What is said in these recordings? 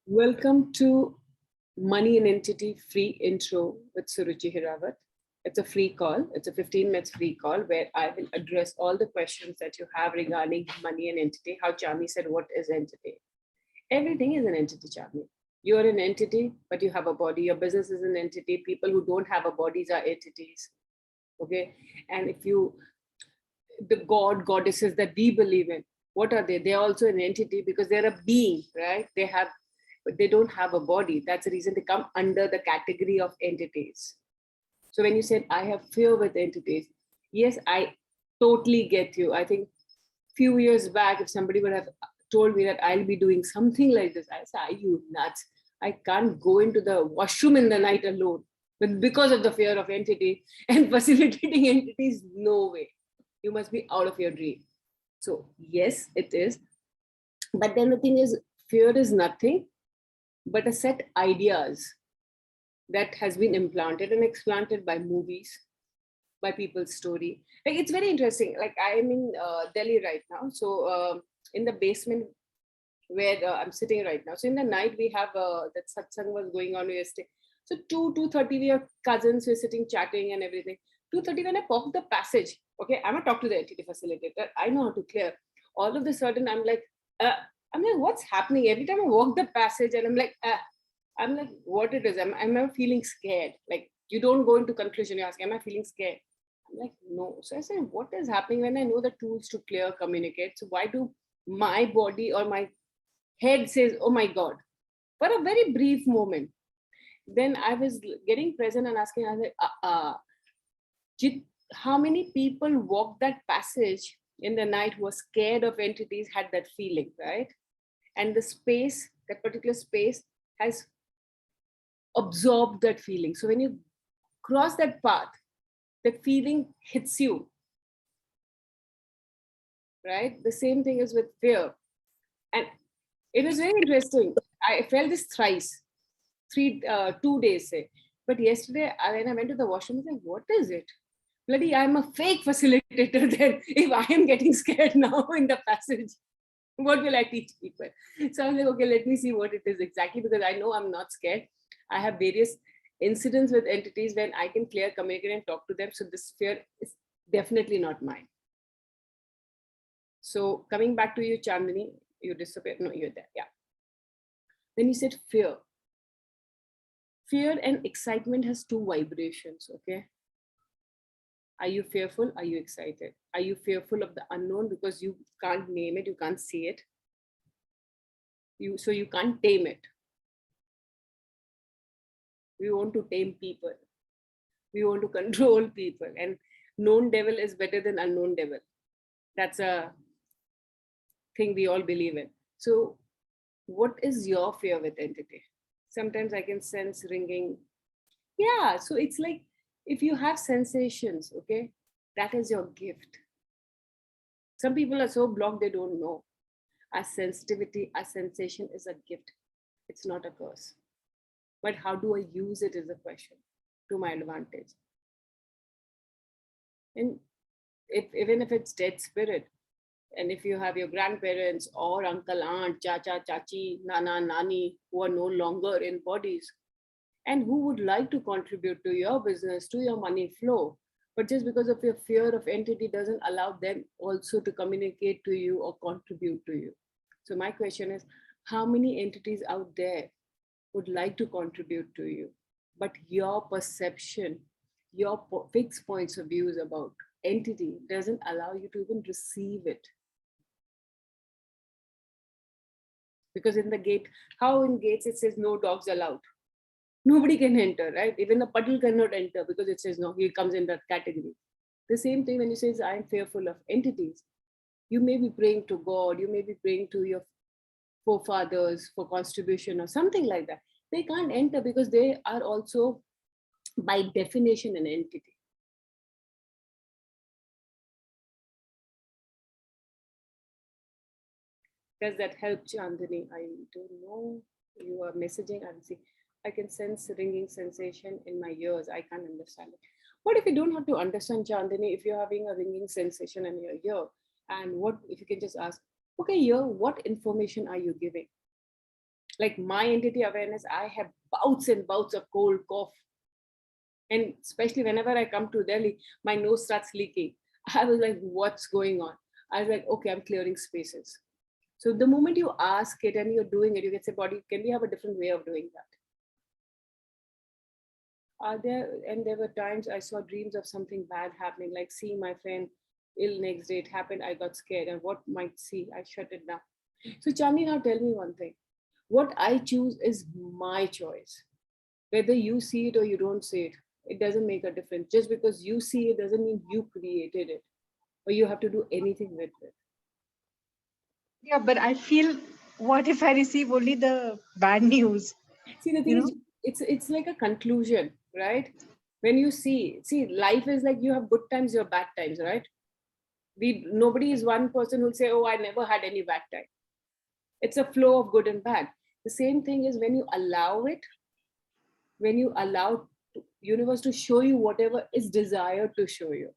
Welcome to Money and Entity Free Intro with Suruchi Hirawat. It's a free call. It's a 15 minutes free call where I will address all the questions that you have regarding money and entity. How Chami said, what is entity? Everything is an entity, Chami. You're an entity, but you have a body. Your business is an entity. People who don't have a bodies are entities. Okay. And if you, the goddesses that we believe in, what are they? They're also an entity because they're a being, right? But they don't have a body. That's the reason they come under the category of entities. So when you said, I have fear with entities, yes, I totally get you. I think few years back, if somebody would have told me that I'll be doing something like this, I say, are you nuts? I can't go into the washroom in the night alone. But because of the fear of entity and facilitating entities, no way. You must be out of your dream. So yes, it is. But then the thing is, fear is nothing but a set ideas that has been implanted and explanted by movies, by people's story. Like it's very interesting. Like I'm in Delhi right now, so in the basement where I'm sitting right now. So in the night we have that satsang was going on yesterday. So 2:30 we are cousins. We're sitting chatting and everything. 2:30 when I walk the passage. Okay, I'm gonna talk to the entity facilitator. I know how to clear. All of a sudden I'm like, what's happening? Every time I walk the passage and I'm like, what it is? Am I feeling scared? Like, you don't go into conclusion. You ask, am I feeling scared? I'm like, no. So I said, what is happening when I know the tools to clear, communicate? So why do my body or my head says, oh my God, for a very brief moment? Then I was getting present and asking, I was like, how many people walked that passage in the night who were scared of entities, had that feeling, right? And the space, that particular space has absorbed that feeling. So when you cross that path, that feeling hits you, right? The same thing is with fear. And it was very interesting. I felt this thrice, 2 days, say. But yesterday, when I went to the washroom, I was like, what is it? Bloody, I'm a fake facilitator then. If I am getting scared now in the passage, what will I teach people? So I was like, okay, let me see what it is exactly, because I know I'm not scared. I have various incidents with entities when I can clear, communicate, and talk to them. So this fear is definitely not mine. So coming back to you, Chandani, you disappeared. No, you're there. Yeah. Then you said fear. Fear and excitement has two vibrations, okay? Are you fearful? Are you excited? Are you fearful of the unknown because you can't name it, you can't see it? So you can't tame it. We want to tame people. We want to control people. And known devil is better than unknown devil. That's a thing we all believe in. So what is your fear with entity? Sometimes I can sense ringing. Yeah, so it's like if you have sensations, okay, that is your gift. Some people are so blocked they don't know. Our sensitivity, our sensation is a gift. It's not a curse. But how do I use it is a question to my advantage. And even if it's dead spirit, and if you have your grandparents or uncle, aunt, chacha, chachi, nana, nani, who are no longer in bodies, and who would like to contribute to your business, to your money flow, but just because of your fear of entity doesn't allow them also to communicate to you or contribute to you. So my question is, how many entities out there would like to contribute to you, but your perception, your fixed points of views about entity doesn't allow you to even receive it? Because in the gate, how in gates it says no dogs allowed? Nobody can enter, right? Even a puddle cannot enter because it says no, he comes in that category. The same thing when you say, I am fearful of entities. You may be praying to God, you may be praying to your forefathers for contribution or something like that. They can't enter because they are also, by definition, an entity. Does that help, Chandani? I don't know. You are messaging. I see. I can sense ringing sensation in my ears. I can't understand it. What if you don't have to understand, Chandani, if you're having a ringing sensation in your ear? And what if you can just ask, okay, ear, what information are you giving? Like my entity awareness, I have bouts and bouts of cold cough. And especially whenever I come to Delhi, my nose starts leaking. I was like, what's going on? I was like, okay, I'm clearing spaces. So the moment you ask it and you're doing it, you can say, body, can we have a different way of doing that? Are there, and there were times I saw dreams of something bad happening, like seeing my friend ill next day. It happened, I got scared, and what might see, I shut it down. So Chandni, now tell me one thing. What I choose is my choice. Whether you see it or you don't see it, it doesn't make a difference. Just because you see it doesn't mean you created it or you have to do anything with it. Yeah, but I feel, what if I receive only the bad news? See, the You thing know? is, it's like a conclusion, right? When you see, life is like you have good times, you have bad times, right? Nobody is one person who'll say, oh, I never had any bad time. It's a flow of good and bad. The same thing is when you allow it, when you allow universe to show you whatever is desired to show you,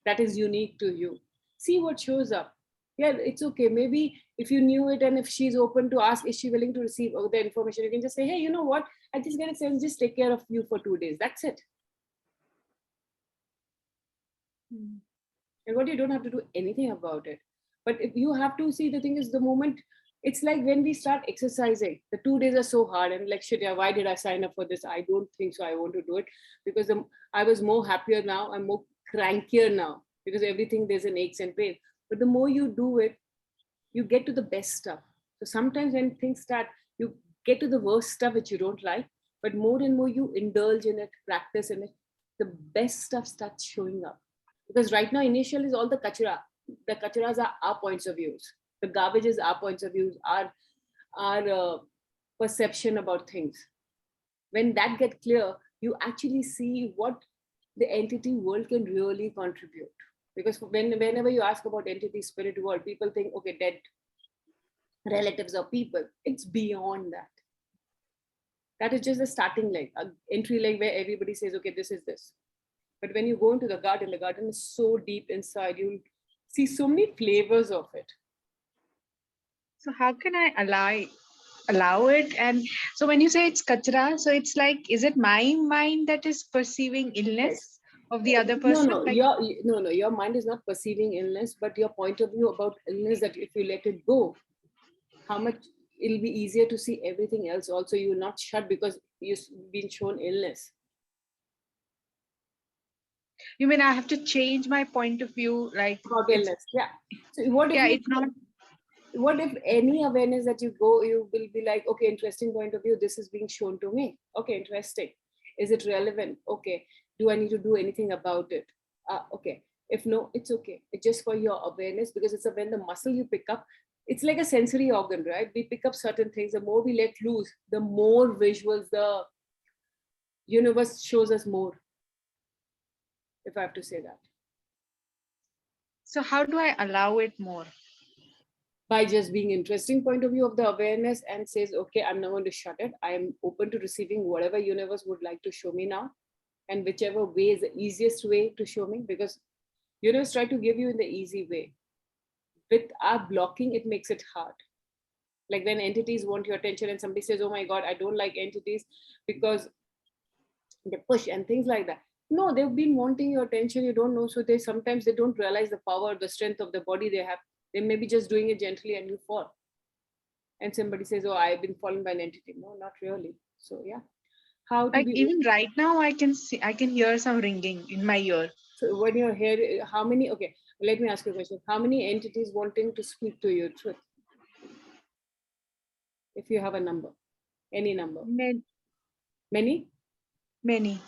that is unique to you. See what shows up. Yeah, it's okay. Maybe if you knew it and if she's open to ask, is she willing to receive the information? You can just say, hey, you know what? I just get a sense, just take care of you for 2 days. That's it. Mm. And what, you don't have to do anything about it. But if you have to see, the thing is, the moment, it's like when we start exercising, the 2 days are so hard and like shit, yeah, why did I sign up for this? I don't think so. I want to do it because I was more happier now. I'm more crankier now because everything there's an aches and pain. But the more you do it, you get to the best stuff. So sometimes when things start, you get to the worst stuff which you don't like, but more and more you indulge in it, practice in it, the best stuff starts showing up. Because right now, initial is all the kachra. The kachras are our points of views. The garbage is our points of views, our perception about things. When that get clear, you actually see what the entity world can really contribute. Because whenever you ask about entity spirit world, people think, okay, dead relatives or people. It's beyond that. That is just the starting leg, a entry leg where everybody says, okay, this is this. But when you go into the garden is so deep inside, you'll see so many flavors of it. So how can I allow it? And so when you say it's kachra, so it's like, is it my mind that is perceiving Yes. illness of the other No, person? no, Like, your mind is not perceiving illness, but your point of view about illness, that if you let it go, how much it'll be easier to see everything else. Also, you will not shut because you've been shown illness. you mean I have to change my point of view? Like, About it's, illness. Yeah. So what if yeah, you it's not. what if any awareness that you go, you will be like, okay, interesting point of view, this is being shown to me, okay, interesting, is it relevant, okay, do I need to do anything about it, okay, if no, it's okay, it's just for your awareness, because it's a, when the muscle you pick up, it's like a sensory organ, right? We pick up certain things, the more we let loose, the more visuals the universe shows us more, if I have to say that. So how do I allow it more? By just being interesting point of view of the awareness and says, okay, I'm not going to shut it, I am open to receiving whatever universe would like to show me now, and whichever way is the easiest way to show me, because universe try to give you in the easy way. With our blocking, it makes it hard. Like when entities want your attention and somebody says, oh my god, I don't like entities because they push and things like that. No, they've been wanting your attention, you don't know, so they sometimes they don't realize the power, the strength of the body they have. They may be just doing it gently and you fall, and somebody says, oh, I've been fallen by an entity. No, not really. So yeah, how to Like, be. even right now, I can see, I can hear some ringing in my ear. So when you're here, how many, okay, let me ask you a question, how many entities wanting to speak to you truth, if you have a number, any number? Many, Many. many.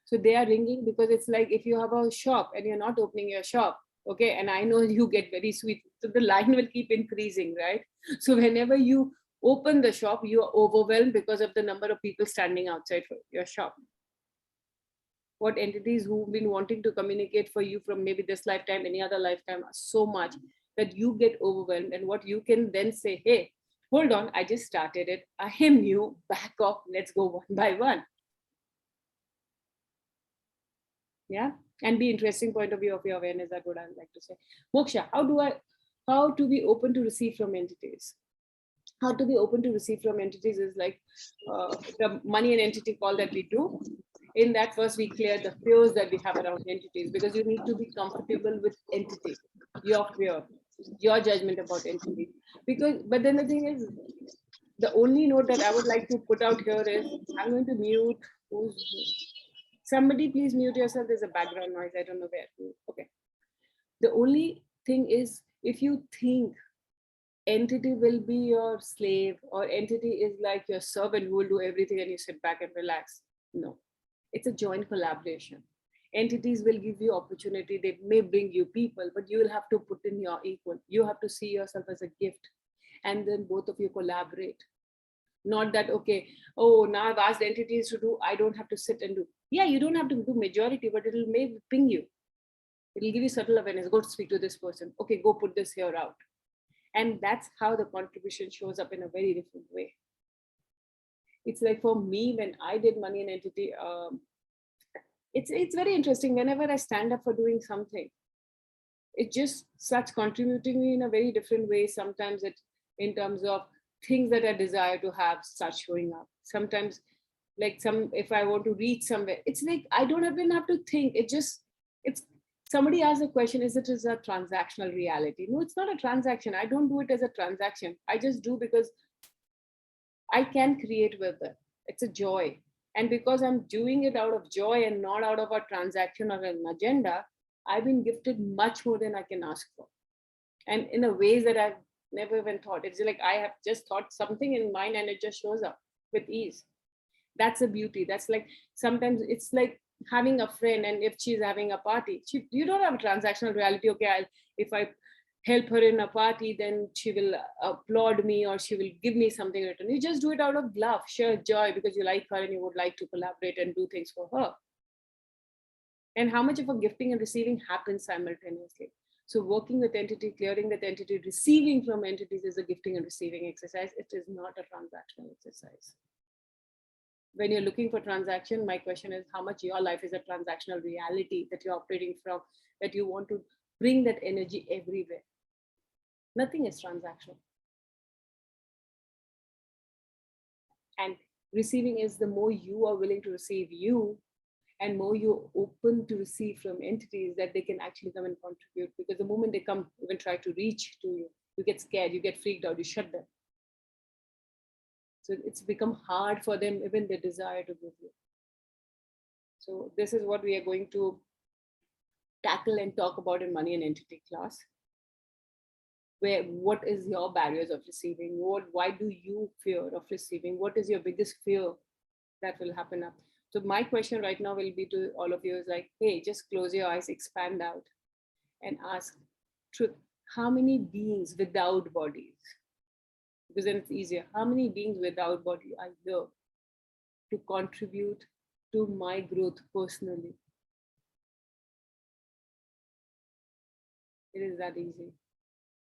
So they are ringing because it's like if you have a shop and you're not opening your shop, okay, and I know you get very sweet, so the line will keep increasing, right? So whenever you open the shop, you are overwhelmed because of the number of people standing outside for your shop. What entities who've been wanting to communicate for you from maybe this lifetime, any other lifetime, so much that you get overwhelmed. And what you can then say, hey, hold on, I just started it, I am new, back off, let's go one by one. Yeah. And be interesting point of view of your awareness, that what I would like to say. Moksha, how to be open to receive from entities? how to be open to receive from entities is like the money and entity call that we do. In that, first we clear the fears that we have around entities, because you need to be comfortable with entity, your fear, your judgment about entity. Because, but then the thing is, the only note that I would like to put out here is, I'm going to mute. Who's somebody? Please mute yourself. There's a background noise. I don't know where. Okay. The only thing is, if you think entity will be your slave, or entity is like your servant who will do everything and you sit back and relax, no, it's a joint collaboration. Entities will give you opportunity, they may bring you people, but you will have to put in your equal. You have to see yourself as a gift, and then both of you collaborate. Not that, okay, oh, now I've asked entities to do, I don't have to sit and do. Yeah, you don't have to do majority, but it'll maybe ping you. It'll give you subtle awareness. Go to speak to this person. Okay, go put this here out. And that's how the contribution shows up in a very different way. It's like for me, when I did money and entity, it's very interesting. Whenever I stand up for doing something, it just starts contributing me in a very different way. Sometimes it, in terms of things that I desire to have, start showing up. Sometimes, like if I want to reach somewhere, it's like I don't even have to think. It's somebody asked a question, is it is a transactional reality? No, it's not a transaction. I don't do it as a transaction. I just do because I can create with it. It's a joy. And because I'm doing it out of joy and not out of a transaction or an agenda, I've been gifted much more than I can ask for. And in a ways that I've never even thought. It's like I have just thought something in mind and it just shows up with ease. That's a beauty. That's like, sometimes it's like having a friend, and if she's having a party, you don't have a transactional reality. Okay, if I help her in a party, then she will applaud me or she will give me something in return. You just do it out of love, sheer joy, because you like her and you would like to collaborate and do things for her. And how much of a gifting and receiving happens simultaneously. So working with entity, clearing that entity, receiving from entities is a gifting and receiving exercise. It is not a transactional exercise. When you're looking for transaction, my question is how much your life is a transactional reality that you're operating from, that you want to bring that energy everywhere. Nothing is transactional. And receiving is, the more you are willing to receive you, and more you're open to receive from entities, that they can actually come and contribute. Because the moment they come, even try to reach to you, you get scared, you get freaked out, you shut them. So it's become hard for them, even their desire to give you. So this is what we are going to tackle and talk about in money and entity class. Where, what is your barriers of receiving? Why do you fear of receiving? What is your biggest fear that will happen up? So my question right now will be to all of you is like, hey, just close your eyes, expand out, and ask truth. How many beings without bodies? Because then it's easier. How many beings without body are here to contribute to my growth personally? It is that easy.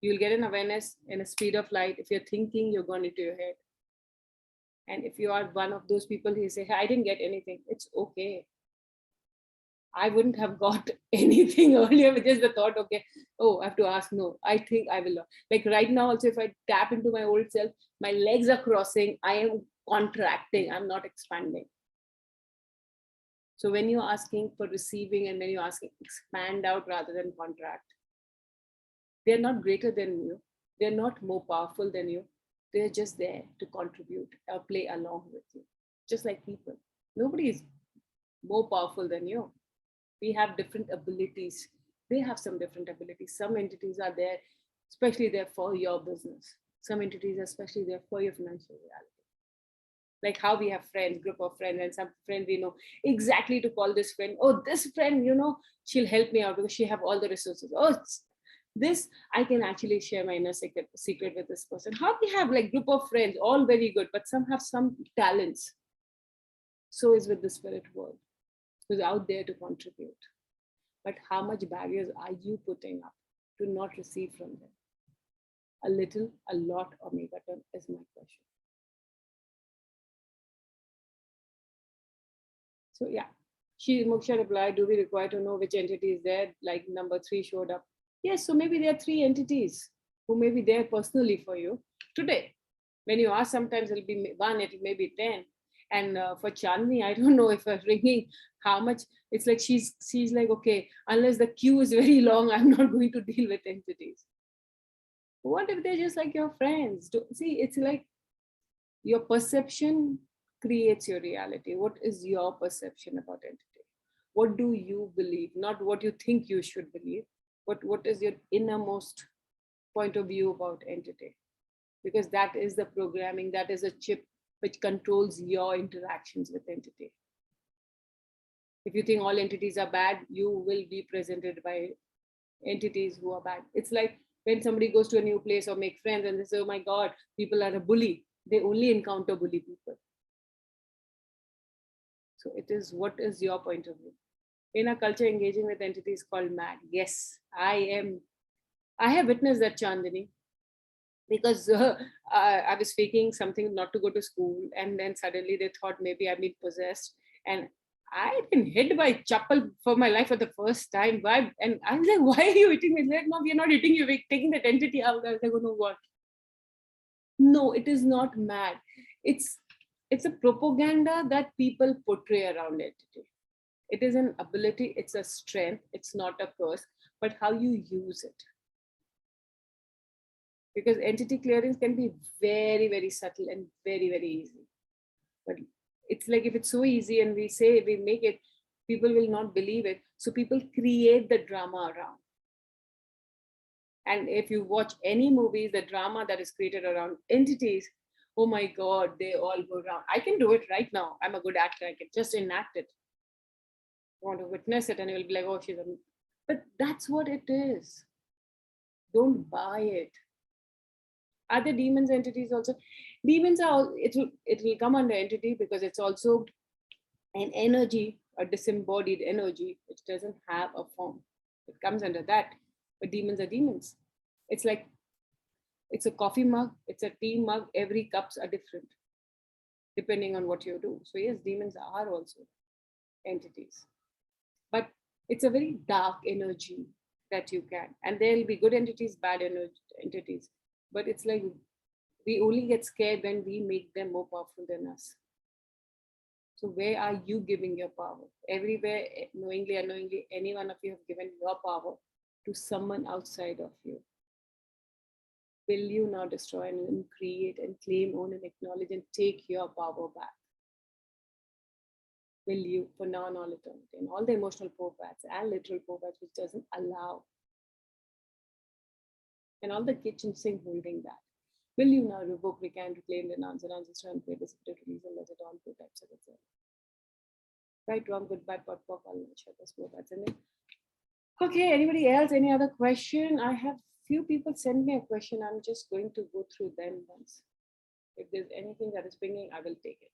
You'll get an awareness in a speed of light. If you're thinking, you're going into your head. And if you are one of those people who say, hey, I didn't get anything, it's okay. I wouldn't have got anything earlier with just the thought, okay, oh, I have to ask. No, I think I will. Like right now, also, if I tap into my old self, my legs are crossing, I am contracting, I'm not expanding. So when you're asking for receiving and when you're asking, expand out rather than contract. They're not greater than you. They're not more powerful than you. They're just there to contribute or play along with you. Just like people. Nobody is more powerful than you. We have different abilities. They have some different abilities. Some entities are there, especially there for your business. Some entities are especially there for your financial reality. Like how we have friends, group of friends, and some friends we know exactly to call this friend. Oh, this friend, she'll help me out because she have all the resources. Oh, this I can actually share my inner secret with this person. How we have like group of friends, all very good, but some have some talents. So is with the spirit world, who's out there to contribute. But how much barriers are you putting up to not receive from them? A little, a lot, or megaton is my question. So yeah, Moksha replied, do we require to know which entity is there? Like number 3 showed up. Yes, so maybe there are 3 entities who may be there personally for you today. When you ask, sometimes it'll be one, it may be 10. And for Chandni, I don't know if her ringing, how much. It's like she's like, okay, unless the queue is very long, I'm not going to deal with entities. What if they're just like your friends? See, it's like your perception creates your reality. What is your perception about entity? What do you believe? Not what you think you should believe, but what is your innermost point of view about entity? Because that is the programming, that is a chip which controls your interactions with entity. If you think all entities are bad, you will be presented by entities who are bad. It's like when somebody goes to a new place or make friends and they say, oh my God, people are a bully. They only encounter bully people. So it is, what is your point of view? In a culture, engaging with entities called mad. Yes, I have witnessed that, Chandini, because I was faking something not to go to school, and then suddenly they thought maybe I've been possessed, and I've been hit by chappal for my life for the first time. Why? And I was like, why are you hitting me? Like, no, we're not hitting you. We're taking that entity out. I was like, oh no, what? No, it is not mad. It's it's a propaganda that people portray around entity. It is an ability. It's a strength. It's not a curse, but how you use it. Because entity clearance can be very, very subtle and very, very easy. But it's like, if it's so easy and we say we make it, people will not believe it. So people create the drama around. And if you watch any movies, the drama that is created around entities, oh my God, they all go around. I can do it right now. I'm a good actor. I can just enact it. You want to witness it and you'll be like, oh, she's a. But that's what it is. Don't buy it. Are there demons entities also? Demons are it will come under entity because it's also an energy, a disembodied energy which doesn't have a form. It comes under that. But demons are demons. It's like, it's a coffee mug, it's a tea mug, every cups are different depending on what you do. So yes, demons are also entities. But it's a very dark energy that you can. And there'll be good entities, bad entities. But it's like, we only get scared when we make them more powerful than us. So where are you giving your power? Everywhere, knowingly, unknowingly, any one of you have given your power to someone outside of you. Will you now destroy and create and claim, own and acknowledge and take your power back? Will you, for now and all eternity? And all the emotional poor-pats and literal poor-pats which doesn't allow. And all the kitchen sink holding that. Will you now revoke, recant, reclaim, renounce, and ancestor and play dissipate, release, and let it all go types of itself? Right, wrong, good, bad, pot, pop, all the poor-pats in it. Okay, anybody else? Any other question? I have few people send me a question. I'm just going to go through them once. If there's anything that is pinging, I will take it.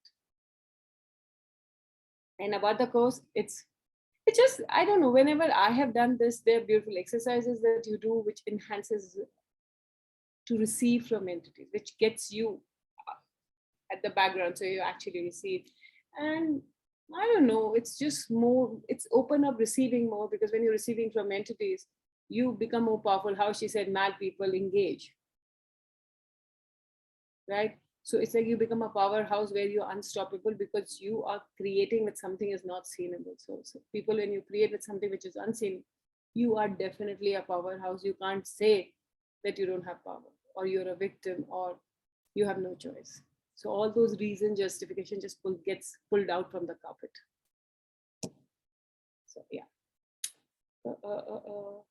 And about the course, it's just, I don't know, whenever I have done this, there are beautiful exercises that you do which enhances to receive from entities, which gets you at the background, so you actually receive. And I don't know, it's just more, it's open up receiving more, because when you're receiving from entities, you become more powerful. How she said, mad people engage, right? So it's like you become a powerhouse where you're unstoppable because you are creating with something is not seen in the soul. So people, when you create with something which is unseen, you are definitely a powerhouse. You can't say that you don't have power or you're a victim or you have no choice. So all those reason justification just gets pulled out from the carpet. So yeah.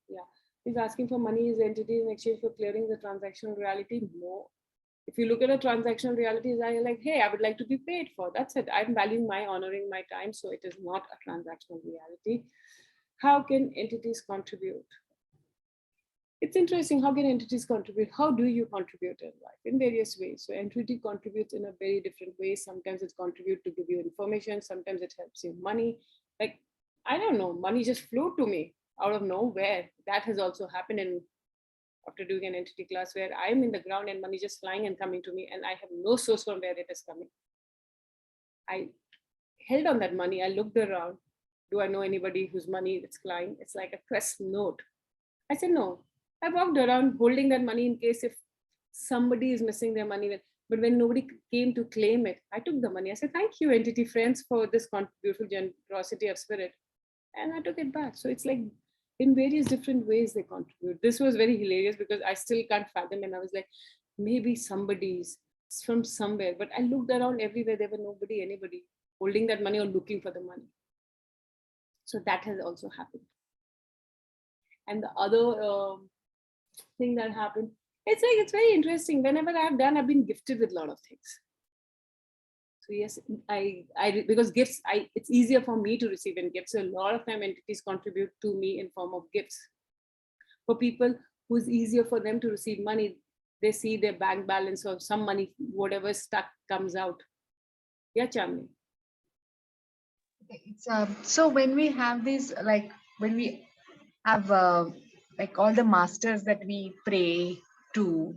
Yeah. He's asking for money as entity in exchange for clearing the transactional reality. No. If you look at a transactional reality, I'm like, hey, I would like to be paid for. That's it. I'm valuing my honoring my time. So it is not a transactional reality. How can entities contribute? It's interesting. How can entities contribute? How do you contribute in life? In various ways. So entity contributes in a very different way. Sometimes it contributes to give you information. Sometimes it helps you money. Like, I don't know, money just flew to me out of nowhere. That has also happened in after doing an entity class where I'm in the ground and money just flying and coming to me and I have no source from where it is coming. I held on that money. I looked around. Do I know anybody whose money that's flying? It's like a quest note. I said, no. I walked around holding that money in case if somebody is missing their money. But when nobody came to claim it, I took the money. I said, thank you, entity friends, for this beautiful generosity of spirit. And I took it back. So it's like in various different ways they contribute. This was very hilarious because I still can't fathom. And I was like, maybe somebody's from somewhere. But I looked around everywhere. There were nobody, anybody holding that money or looking for the money. So that has also happened. And the other thing that happened, it's like, it's very interesting. Whenever I've done, I've been gifted with a lot of things. So yes, because gifts, it's easier for me to receive in gifts. So a lot of time entities contribute to me in form of gifts. For people who's easier for them to receive money, they see their bank balance or some money, whatever stuck comes out. Yeah, Chandni. It's so when we have these, like when we have like all the masters that we pray to,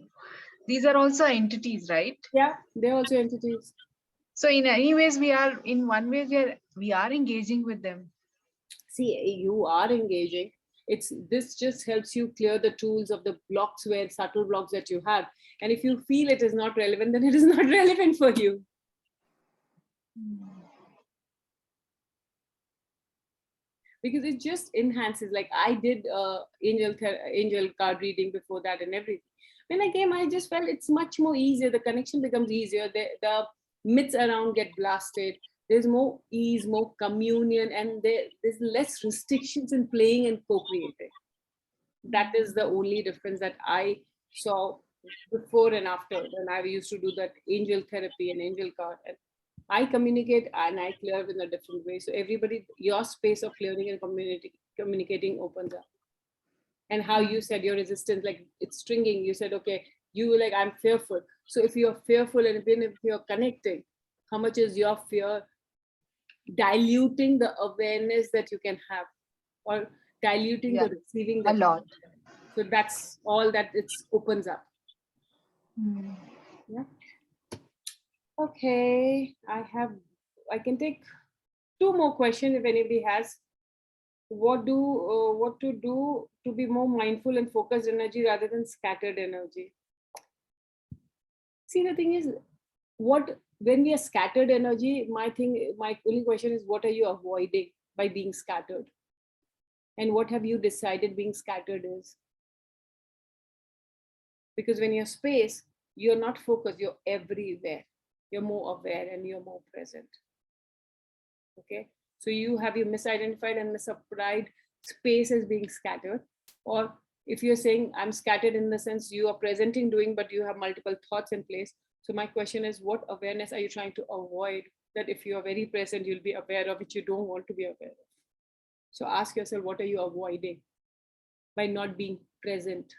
these are also entities, right? Yeah, they're also entities. So in any ways, we are in one way we are engaging with them. See, you are engaging. It's this just helps you clear the tools of the blocks, where subtle blocks that you have. And if you feel it is not relevant, then it is not relevant for you. Because it just enhances. Like I did angel card reading before that and everything. When I came, I just felt it's much more easier. The connection becomes easier. The myths around get blasted. There's more ease, more communion, and there's less restrictions in playing and co-creating. That is the only difference that I saw before and after when I used to do that angel therapy and angel card. And I communicate and I clear in a different way. So everybody, your space of clearing and communicating opens up. And how you said your resistance, like it's stringing. You said, okay, you were like, I'm fearful. So if you're fearful and even if you're connecting, how much is your fear diluting the awareness that you can have, or diluting Yeah, the receiving a that? lot. So that's all that it opens up. Mm. Yeah. Okay. I can take two more questions if anybody has. What to do to be more mindful and focused energy rather than scattered energy? See, the thing is, what when we are scattered energy, my only question is, what are you avoiding by being scattered? And what have you decided being scattered is? Because when you're space, you're not focused, you're everywhere. You're more aware and you're more present. Okay, so you have you misidentified and misapplied space as being scattered. Or if you're saying I'm scattered in the sense you are presenting doing, but you have multiple thoughts in place. So my question is, what awareness are you trying to avoid, that if you are very present you'll be aware of, which you don't want to be aware of? So ask yourself, what are you avoiding by not being present?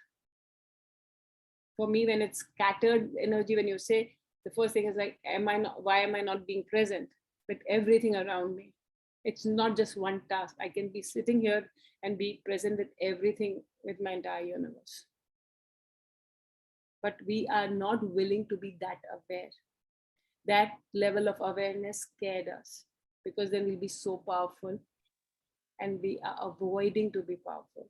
For me, when it's scattered energy, when you say, the first thing is like, why am I not being present with everything around me? It's not just one task. I can be sitting here and be present with everything, with my entire universe. But we are not willing to be that aware. That level of awareness scared us, because then we'll be so powerful and we are avoiding to be powerful.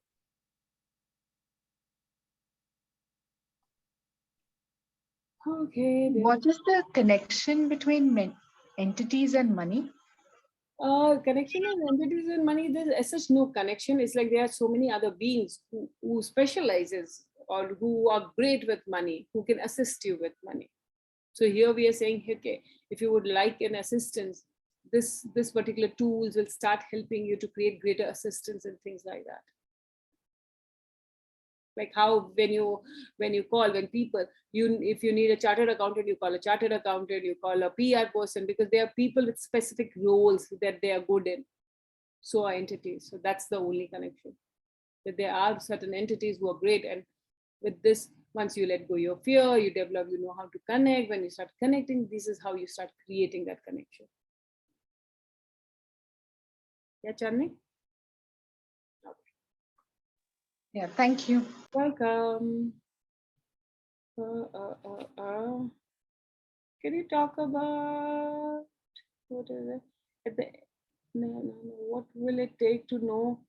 Okay, there. What is the connection between entities and money? Connection of entities and money, there's as such no connection. It's like there are so many other beings who specializes or who are great with money, who can assist you with money. So here we are saying, okay, if you would like an assistance, this particular tools will start helping you to create greater assistance and things like that. Like how when you call, when people, if you need a chartered accountant, you call a chartered accountant, you call a PR person, because there are people with specific roles that they are good in. So are entities. So that's the only connection, that there are certain entities who are great. And with this, once you let go your fear, you develop, you know how to connect. When you start connecting, this is how you start creating that connection. Yeah, Channi? Yeah, thank you. Welcome. Can you talk about what is it? At the, no. What will it take to know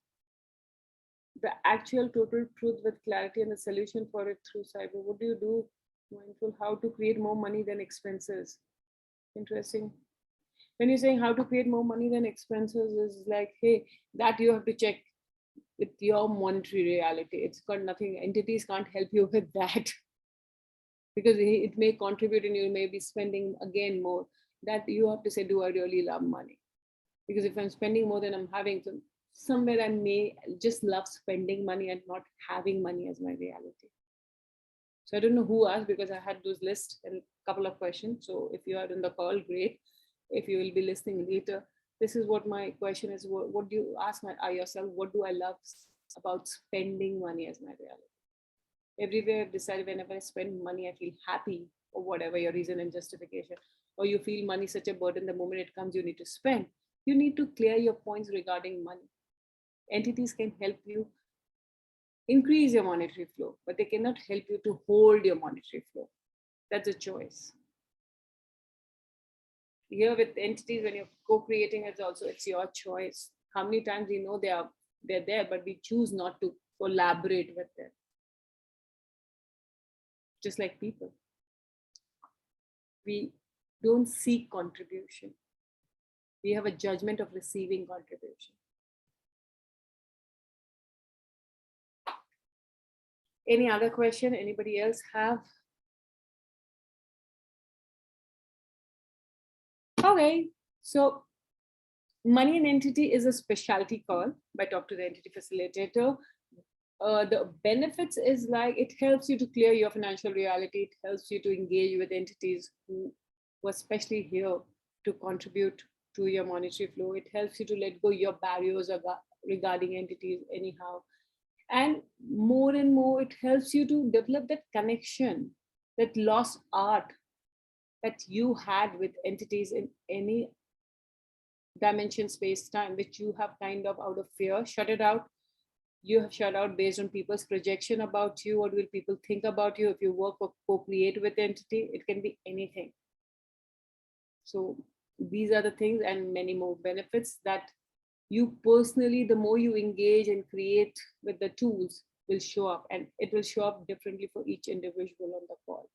the actual total truth with clarity and the solution for it through cyber? What do you do Mindful how to create more money than expenses. Interesting. When you're saying how to create more money than expenses, is like, hey, that you have to check with your monetary reality. It's got nothing, entities can't help you with that because it may contribute and you may be spending again more. That you have to say, do I really love money? Because if I'm spending more than I'm having, so somewhere I may just love spending money and not having money as my reality. So I don't know who asked because I had those lists and a couple of questions. So if you are in the call, great. If you will be listening later, this is what my question is. What do you ask yourself? What do I love about spending money as my reality? Everywhere I've decided whenever I spend money, I feel happy or whatever your reason and justification. Or you feel money such a burden, the moment it comes, you need to spend. You need to clear your points regarding money. Entities can help you increase your monetary flow, but they cannot help you to hold your monetary flow. That's a choice. Here with entities, when you're co-creating, it's your choice. How many times we know they're there, but we choose not to collaborate with them. Just like people. We don't seek contribution. We have a judgment of receiving contribution. Any other question? Anybody else have? Okay, so money and entity is a specialty call by Talk to the Entity Facilitator. The benefits is like it helps you to clear your financial reality. It helps you to engage with entities who are especially here to contribute to your monetary flow. It helps you to let go your barriers regarding entities anyhow. And more, it helps you to develop that connection, that lost art that you had with entities in any dimension, space, time, which you have kind of out of fear shut it out. You have shut out based on people's projection about you. What will people think about you if you work or co-create with entity? It can be anything. So these are the things and many more benefits that you personally, the more you engage and create with the tools, will show up, and it will show up differently for each individual on the call.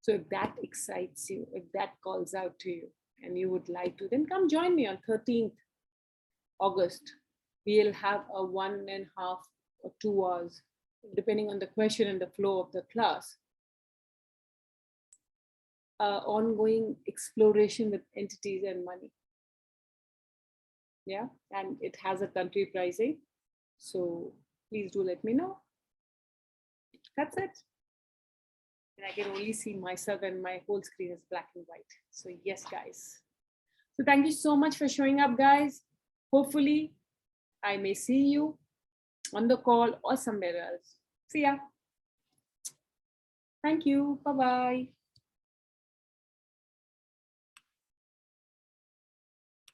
So if that excites you, if that calls out to you and you would like to, then come join me on 13th August. We'll have a 1.5 or 2 hours, depending on the question and the flow of the class, ongoing exploration with entities and money. Yeah, and it has a country pricing. So please do let me know. That's it. And I can only see myself and my whole screen is black and white. So yes, guys. So thank you so much for showing up, guys. Hopefully I may see you on the call or somewhere else. See ya. Thank you. Bye-bye.